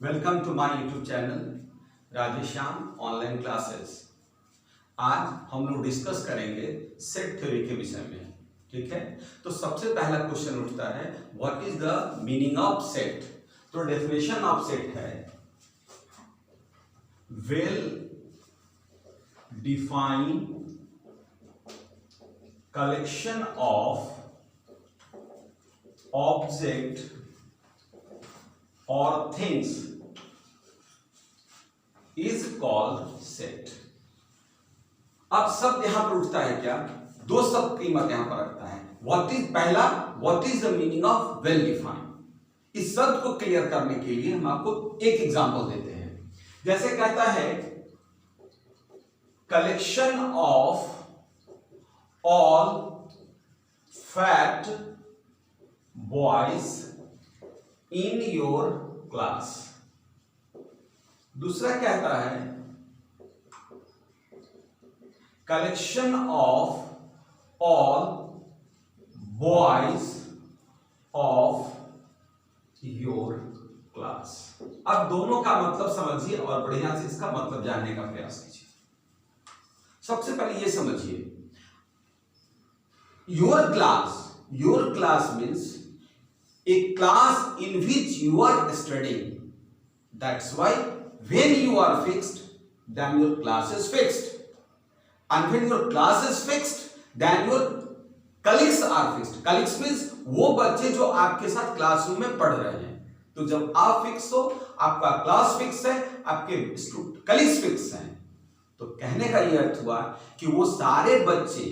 Welcome to my YouTube channel Radheshyam online classes. आज हम लोग डिस्कस करेंगे सेट थ्योरी के विषय में। ठीक है, तो सबसे पहला क्वेश्चन उठता है what is the meaning of set. तो डेफिनेशन ऑफ सेट है well defined collection of object or things is called set। अब शब्द यहां पर उठता है क्या, दो शब्द कीमत यहां पर रखता है। व्हाट इज पहला, what is the meaning of well defined. इस शब्द को क्लियर करने के लिए हम आपको एक एग्जांपल देते हैं। जैसे कहता है collection of all fat boys in your class. दूसरा कहता है collection of all boys of your class. अब दोनों का मतलब समझिए और बढ़िया से इसका मतलब जानने का प्रयास कीजिए। सबसे पहले ये समझिए your class means a class in which you are studying. That's why when you are fixed, then your class is fixed, and when your class is fixed, then your colleagues are fixed. Colleagues means वो बच्चे जो आपके साथ classroom में पढ़ रहे हैं। तो जब आप फिक्स हो, आपका क्लास फिक्स है, आपके कलीग्स फिक्स हैं, तो कहने का ये अर्थ हुआ कि वो सारे बच्चे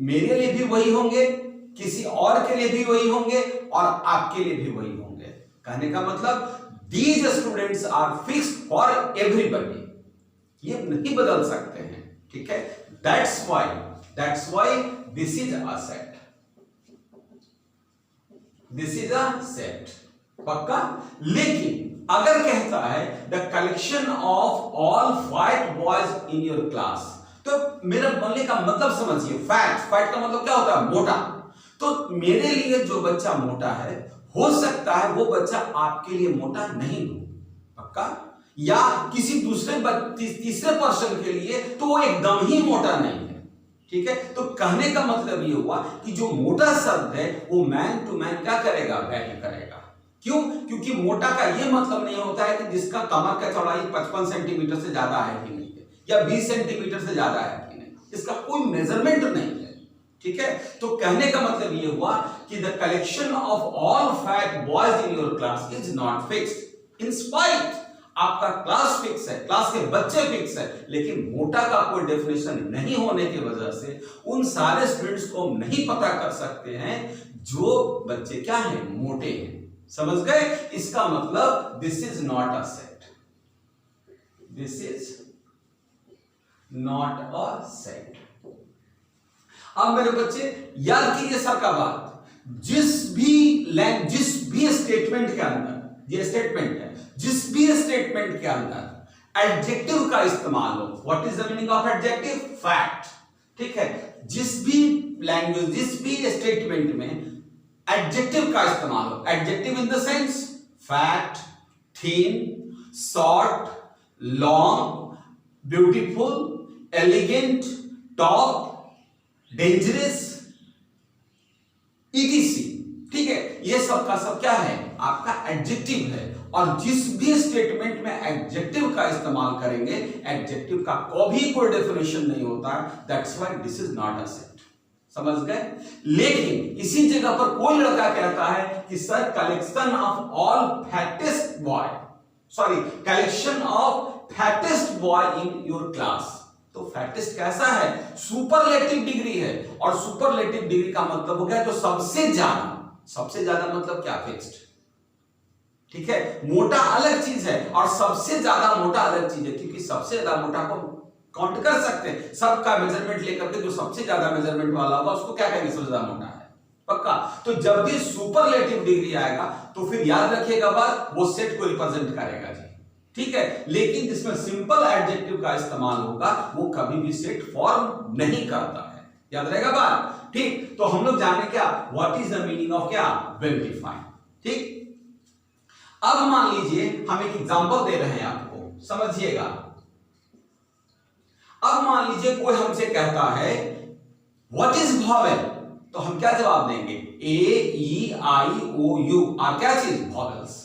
मेरे लिए भी वही होंगे, किसी और के लिए भी वही होंगे और आपके लिए भी वही होंगे। कहने का मतलब these students are fixed for everybody, ये नहीं बदल सकते हैं। ठीक है, that's why this is a set. This is a set, पक्का। लेकिन अगर कहता है the collection of all fat boys in your class, तो मेरा बोलने का मतलब समझिए, फैट का मतलब क्या होता है, मोटा। तो मेरे लिए जो बच्चा मोटा है, हो सकता है वो बच्चा आपके लिए मोटा नहीं हो, पक्का। या किसी दूसरे तीसरे पर्सन के लिए तो वो एकदम ही मोटा नहीं है। ठीक है, तो कहने का मतलब ये हुआ कि जो मोटा शब्द है वो मैन टू मैन क्या करेगा, वैल्यू करेगा। क्यों? क्योंकि मोटा का ये मतलब नहीं होता है कि जिसका कमर का चौड़ाई 55 सेंटीमीटर से ज्यादा है कि नहीं है, या 20 सेंटीमीटर से ज्यादा है कि नहीं, इसका कोई मेजरमेंट नहीं है। ठीक है, तो कहने का मतलब ये हुआ कि the collection of all fat boys in your class is not fixed. In spite आपका क्लास फिक्स है, क्लास के बच्चे फिक्स है, लेकिन मोटा का कोई डेफिनेशन नहीं होने की वजह से उन सारे स्टूडेंट्स को हम नहीं पता कर सकते हैं जो बच्चे क्या हैं, मोटे हैं। समझ गए? इसका मतलब this is not a set, this is not a set. अब मेरे बच्चे याद कीजिए सर का बात, जिस भी स्टेटमेंट के अंदर, ये स्टेटमेंट है, जिस भी स्टेटमेंट के अंदर एडजेक्टिव का इस्तेमाल हो, what is the meaning of adjective, fact. ठीक है, जिस भी लैंग्वेज, जिस भी स्टेटमेंट में एडजेक्टिव का इस्तेमाल हो, adjective in the sense fact, thin, short, long, beautiful, elegant, top, dangerous, etc. ठीक है, ये सब का सब क्या है, आपका एडजेक्टिव है। और जिस भी स्टेटमेंट में एडजेक्टिव का इस्तेमाल करेंगे, एडजेक्टिव का कभी कोई डेफिनेशन नहीं होता, that's why this is not a set. समझ गए? लेकिन इसी जगह पर कोई लड़का कहता है कि sir collection of all fattest boy, sorry collection of fattest boy in your class. तो फैटेस्ट कैसा है, सुपरलेटिव डिग्री है, और सुपरलेटिव डिग्री का मतलब हो गया जो सबसे ज्यादा मतलब क्या, फिक्स्ड। ठीक है, मोटा अलग चीज है और सबसे ज्यादा मोटा अलग चीज है, क्योंकि सबसे ज्यादा मोटा को काउंट कर सकते हैं, सबका मेजरमेंट लेकर के जो सबसे ज्यादा मेजरमेंट वाला होगा उसको क्या कहेंगे, सबसे ज्यादा मोटा है, पक्का। तो जब भी सुपरलेटिव डिग्री आएगा तो फिर याद रखिएगा बात, वो सेट को रिप्रेजेंट करेगा जी। ठीक है, लेकिन जिसमें सिंपल एडजेक्टिव का इस्तेमाल होगा वो कभी भी सेट फॉर्म नहीं करता है। याद रहेगा बात? ठीक, तो हम लोग जाने क्या, what is the meaning of क्या, वेल डिफाइंड। ठीक, अब मान लीजिए हम एक एग्जांपल दे रहे हैं आपको, समझिएगा। अब मान लीजिए कोई हमसे कहता है व्हाट इज वॉवेल, तो हम क्या जवाब देंगे? ए ई आई ओ यू और क्या चीज? वॉवेल्स।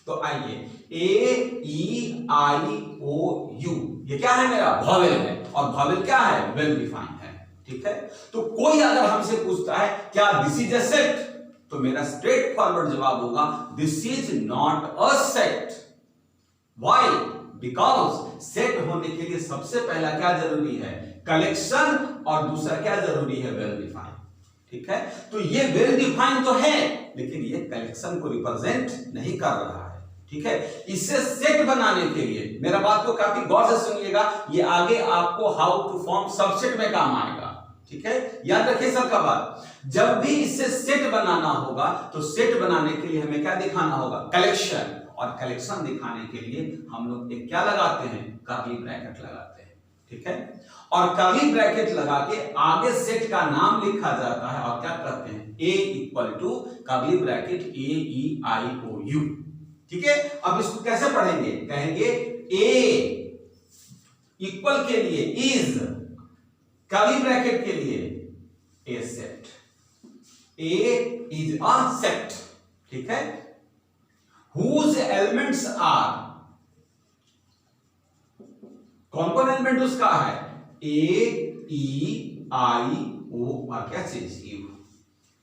तो आइए, ए ई आई ओ यू ये क्या है? मेरा वॉवेल है, और वॉवेल क्या है? वेल डिफाइंड है, ठीक है। तो कोई अगर हमसे पूछता है क्या दिस इज अ सेट, तो मेरा स्ट्रेट फॉरवर्ड जवाब होगा this is not a set. Why? Because set होने के लिए सबसे पहला क्या जरूरी है? कलेक्शन, और दूसरा क्या जरूरी है? वेल डिफाइंड, ठीक है। तो ये वेल डिफाइंड तो है, लेकिन ये कलेक्शन को रिप्रेजेंट नहीं कर रहा है, ठीक है। इसे सेट बनाने के लिए, मेरा बात को काफी गौर से सुनिएगा, ये आगे आपको हाउ टू फॉर्म सबसेट में काम आएगा, ठीक है। याद रखिए सर का बात, जब भी इसे सेट बनाना होगा तो सेट बनाने के लिए हमें क्या दिखाना होगा? कलेक्शन, और कलेक्शन दिखाने के लिए हम लोग एक क्या लगाते हैं? कर्ली ब्रैकेट लगाते हैं, ठीक है। और कर्ली ब्रैकेट लगा के आगे सेट का नाम लिखा जाता है, और क्या करते हैं? A equal to curly bracket A E I O U, ठीक है। अब इसको कैसे पढ़ेंगे? कहेंगे ए इक्वल के लिए इज, कर्ली ब्रैकेट के लिए A set, A is a set, ठीक है। whose elements are, कौन कौन एलिमेंट उसका है? ए ई आई ओ और क्या चीज? यू,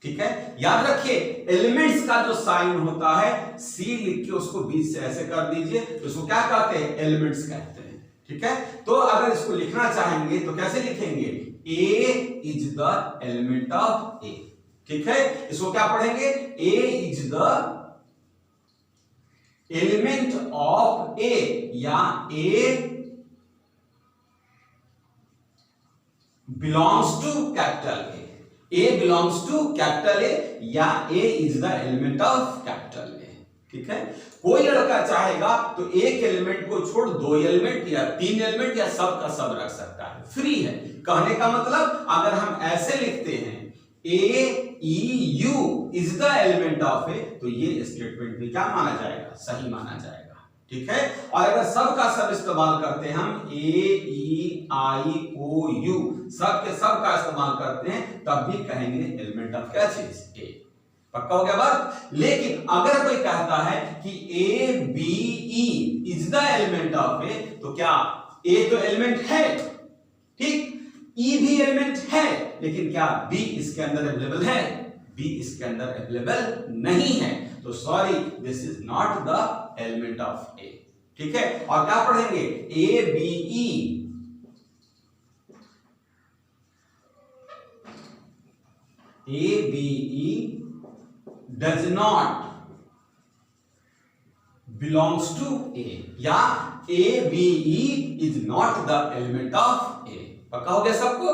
ठीक है। याद रखिए एलिमेंट्स का जो साइन होता है सी लिख के उसको बीच से ऐसे कर दीजिए, तो इसको क्या कहते हैं? एलिमेंट्स कहते हैं, ठीक है। तो अगर इसको लिखना चाहेंगे तो कैसे लिखेंगे? A is the element of A, ठीक है। इसको क्या पढ़ेंगे? A is the element of A, या A belongs to capital A, A belongs to capital A, या A is the element of capital A, ठीक है। कोई लड़का चाहेगा तो एक एलिमेंट को छोड़ दो एलिमेंट या तीन एलिमेंट या सब का सब रख सकता है, फ्री है। कहने का मतलब अगर हम ऐसे लिखते हैं A E U is the element of A, तो ये स्टेटमेंट भी क्या माना जाएगा? सही माना जाएगा, ठीक है। और अगर सब का सब इस्तेमाल करते हैं हम, ए ई आई ओ यू सब के सब का इस्तेमाल करते हैं, तब भी कहेंगे एलिमेंट ऑफ क्या चीज? ए। पक्का हो गया बात? लेकिन अगर कोई कहता है कि A B E is the element of A, तो क्या ए तो एलिमेंट है, ठीक, ई भी एलिमेंट है, लेकिन क्या बी इसके अंदर अवेलेबल है? बी इसके अंदर अवेलेबल नहीं है, तो sorry this is not the element of A, ठीक है। और क्या पढ़ेंगे? A B E does not belongs to A, या A B E is not the element of A. पक्का हो गया सबको?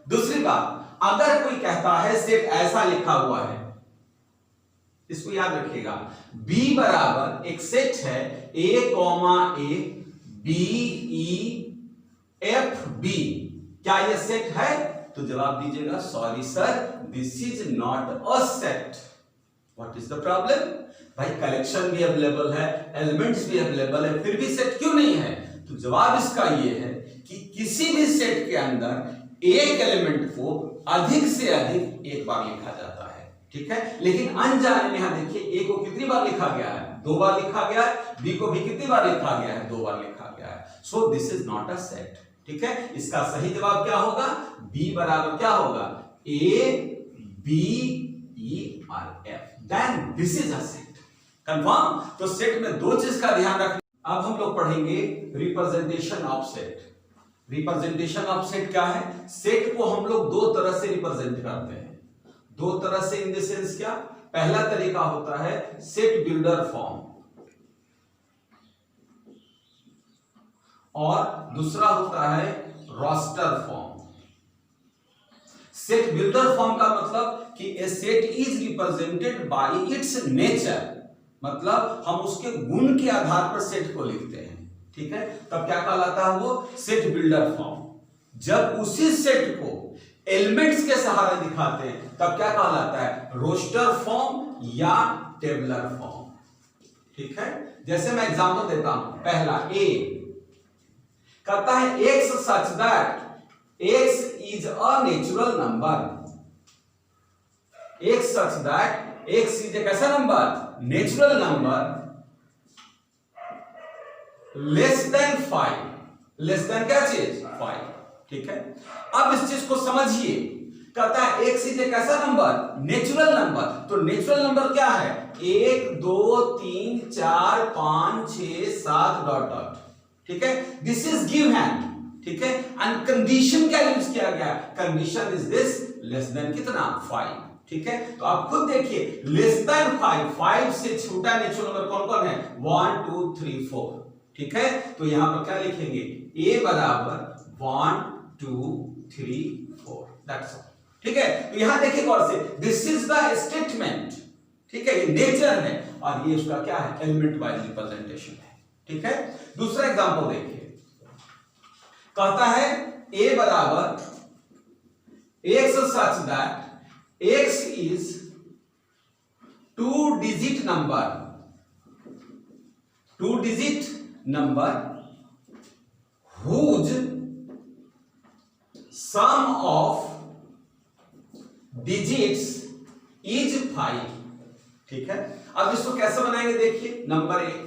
दूसरी बात, अगर कोई कहता है सेट ऐसा लिखा हुआ है, इसको याद रखिएगा, B बराबर एक सेट है A comma A B E F B, क्या ये सेट है? तो जवाब दीजिएगा sorry sir this is not a set. What is the problem? भाई कलेक्शन भी अवेलेबल है, एलिमेंट्स भी अवेलेबल है, फिर भी सेट क्यों नहीं है? तो जवाब इसका ये है कि किसी भी सेट के अंदर एक एलिमेंट को अधिक से अधिक एक बार लिखा जाता है, ठीक है। लेकिन अनजाने में यहां देखिए ए को कितनी बार लिखा गया है? 2 बार लिखा गया है। बी को भी कितनी बार लिखा गया है? 2 बार लिखा गया है। So this is not a set, ठीक है। इसका सही जवाब क्या होगा? बी बराबर क्या होगा? A B E R F, then this is a set. Confirm? तो सेट में 2 चीज का ध्यान रखना। अब हम लोग पढ़ेंगे representation of set. Representation of set क्या है? सेट को हम लोग 2 तरह से रिप्रेजेंट करते हैं। 2 तरह से इन द सेंस क्या? पहला तरीका होता है सेट बिल्डर फॉर्म, और दूसरा होता है roster form. Set builder form का मतलब कि a set is represented by its nature, मतलब हम उसके गुण के आधार पर सेट को लिखते हैं, ठीक है। तब क्या कहलाता है वो? Set builder form. जब उसी सेट को एलिमेंट्स के सहारे दिखाते हैं तब क्या कहलाता है? रोस्टर फॉर्म या टेबुलर फॉर्म, ठीक है, जैसे मैं एग्जांपल देता हूं, पहला ए कहता है x such that x is a natural number, x such that x is a कैसा number, natural number, less than 5, less than क्या चीज 5, ठीक है। अब इस चीज को समझिए, कहता है x इज एक ऐसा नंबर, नेचुरल नंबर, तो नेचुरल नंबर क्या है, 1 2 3 4 5 6 7 डॉट डॉट, ठीक है, दिस इज गिवन, ठीक है। एंड कंडीशन क्या यूज किया गया, condition is this, less than कितना 5, ठीक है। तो आप खुद देखिए, लेस देन 5, 5 से छोटा नेचुरल नंबर कौन कौन है, 1 2 3 4, ठीक है। तो यहां पर क्या लिखेंगे, a बराबर 1 2 3 4, दैट्स ऑल, ठीक है। तो यहां देखिए गौर से, दिस इज द स्टेटमेंट, ठीक है, ये नेचर है और ये उसका क्या है, एलिमेंट वाइज रिप्रेजेंटेशन है, ठीक है। दूसरा एग्जांपल देखिए, कहता है a बराबर x such that x is 2 digit number, 2 digit number whose sum of digits is 5, ठीक है। अब इसको कैसे बनाएंगे, देखिए नंबर 1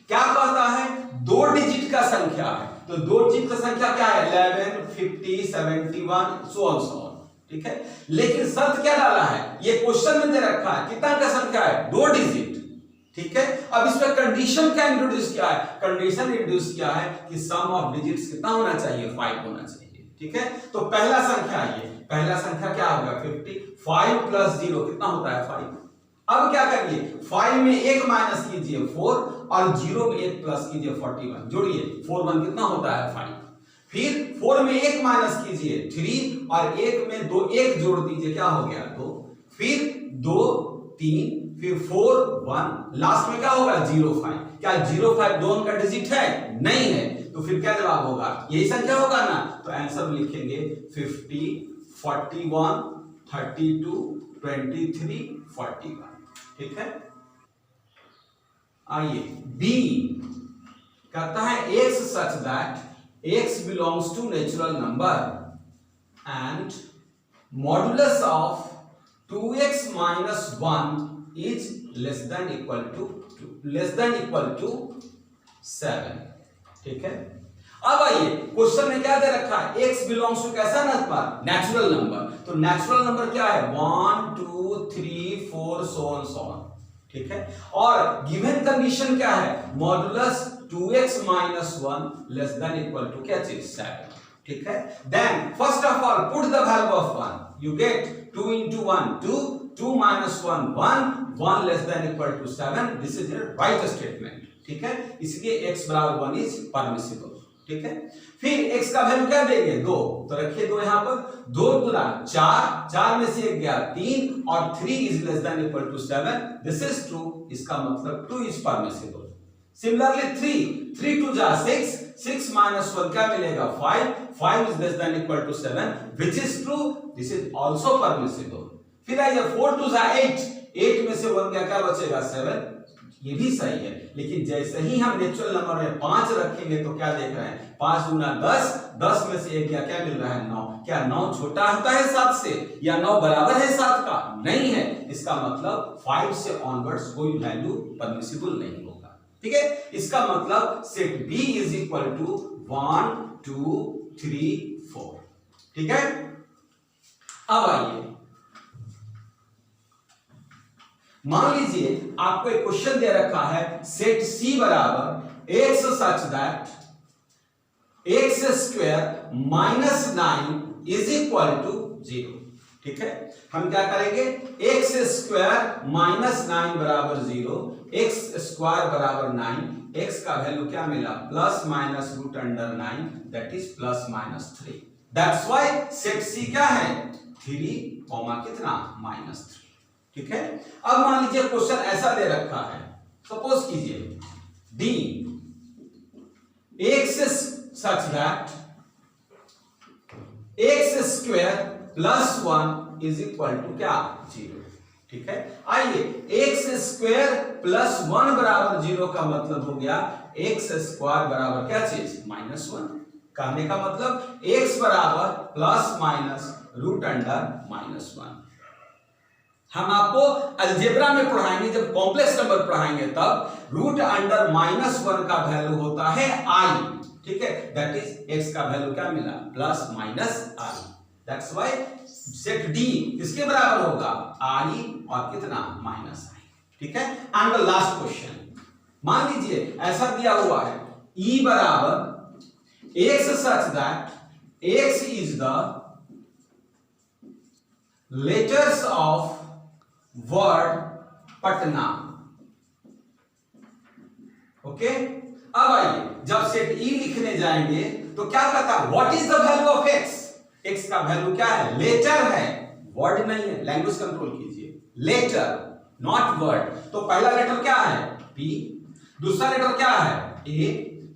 क्या कहता है, 2 डिजिट का संख्या है, तो 2 डिजिट का संख्या क्या है, 11 50 71 सो ऑन, ठीक है। लेकिन शर्त क्या डाला है, ये क्वेश्चन में दे रखा है कितना का संख्या है, 2 डिजिट, ठीक है। अब इसमें कंडीशन क्या इंट्रोड्यूस किया है, कंडीशन इंट्रोड्यूस किया है कि सम ऑफ डिजिट्स कितना होना चाहिए, 5 होना चाहिए, ठीक है। तो पहला संख्या ये, पहला संख्या क्या होगा 50, 5 प्लस 0 कितना होता है 5। अब क्या करिए, 5 में 1 माइनस कीजिए 4 और 0 में 1 प्लस कीजिए 41, जोड़िए 4 1 कितना होता है 5, फिर 4 में 1 माइनस कीजिए 3 और 1 में 2 1 जोड़ दीजिए, क्या हो गया 2, फिर 2 3 फिर 4 1, लास्ट में क्या होगा 0 5, क्या 0 5 2 अंक का डिजिट है, नहीं है, तो फिर क्या जवाब होगा, यही संख्या होगा ना। तो आंसर लिखेंगे 50 41 32 23 41, ठीक है। आइए बी कहता है x such that x belongs to natural number and modulus of 2x minus 1 is less than equal to 2, less than equal to 7, ठीक है। अब आइए क्वेश्चन में क्या दे रखा है, x बिलोंग्स टू कैसा नंबर, नेचुरल नंबर, तो नेचुरल नंबर क्या है 1 2 3 4 सो ऑन, ठीक है। और गिवन कंडीशन क्या है, modulus 2x minus 1 less than equal to क्या चीज 7, ठीक है। Then first of all put the value of 1, you get 2 into 1 2, 2 minus 1 1, 1 less than equal to 7, this is a right statement, ठीक है। इसलिए x बराबर 1 इज परमिसिबल, ठीक है। फिर x का वैल्यू क्या देंगे 2, तो रखिए 2 यहां पर, 2 गुना 4, 4 में से 1 गया 3 और 3 is less than equal to 7, this is true, इसका मतलब 2 इज परमिसिबल। सिमिलरली 3 2 जा 6, 6 माइनस 1 क्या मिलेगा 5, 5 is less than equal to 7, which is true, this is also permissible. फिर आइए 4 2 जा 8, 8 में से 1 क्या बचेगा 7, ये भी सही है। लेकिन जैसे ही हम नेचुरल नंबर में 5 रखेंगे तो क्या देख रहे हैं, 5 गुना 10, 10 में से 1 क्या मिल रहा है 9, क्या 9 छोटा होता है 7 से, या 9 बराबर है 7 का, नहीं है। इसका मतलब 5 से ऑनवर्ड्स कोई वैल्यू परमिसिबल नहीं होगा, ठीक है। इसका मतलब set B is equal to 1 2 3 4, ठीक है। अब आइए मान लीजिए आपको एक क्वेश्चन दे रखा है, सेट C बराबर x such that x square minus 9 is equal to 0, ठीक है। हम क्या करेंगे, x स्क्वायर माइनस 9 बराबर 0, x स्क्वायर बराबर 9, x का वैल्यू क्या मिला plus minus root under 9, that is plus minus 3, that's why set C क्या है 3 कितना -3, ठीक है। अब मान लीजिए क्वेश्चन ऐसा दे रखा है, सपोज कीजिए D x such that x square plus 1 is equal to क्या 0, ठीक है। आइए, एक्स स्क्वायर प्लस 1 बराबर 0 का मतलब हो गया एक्स स्क्वायर बराबर क्या चीज, -1। कहने का मतलब एक्स बराबर प्लस माइनस रूट अंडर -1। हम आपको अलजेब्रा में पढ़ाएंगे, जब कॉम्प्लेक्स नंबर पढ़ाएंगे तब रूट अंडर -1 का वैल्यू होता है आई, ठीक है। दैट इज एक्स का वैल्यू क्या मिला, plus minus I. That's why set D किसके बराबर होगा, आई और कितना, -आई, ठीक है। एंड द लास्ट क्वेश्चन, मान लीजिए ऐसा दिया हुआ है ई बराबर x such that x is the letters of word Patna, okay. अब आइए, जब सेट ई लिखने जाएंगे तो क्या कहता है, what is the value of x, x का वैल्यू क्या है, लेटर है, वर्ड नहीं है। लैंग्वेज कंट्रोल कीजिए, लेटर नॉट वर्ड। तो पहला लेटर क्या है, पी, दूसरा लेटर क्या है, ए,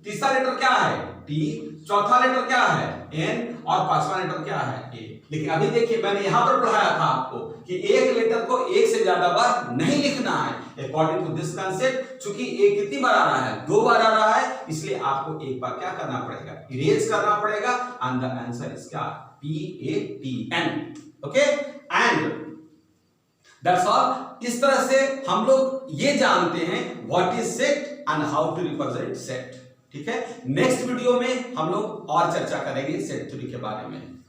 तीसरा लेटर क्या है, टी, चौथा लेटर क्या है, एन, और पांचवा लेटर क्या है, ए। लेकिन अभी देखिए, मैंने यहां पर पढ़ाया था आपको कि एक लेटर को एक से ज्यादा बार नहीं लिखना है। अकॉर्डिंग टू दिस कंसेप्ट, चूंकि ए कितनी बार आ रहा है, 2 बार आ रहा है, इसलिए आपको एक बार क्या करना पड़ेगा, इरेज करना पड़ेगा। एंड द आंसर इज क्या, PATN, okay. And that's all. इस तरह से हम लोग ये जानते हैं what is set and how to represent set, ठीक है। नेक्स्ट वीडियो में हम लोग और चर्चा करेंगे सेट थ्योरी के बारे में।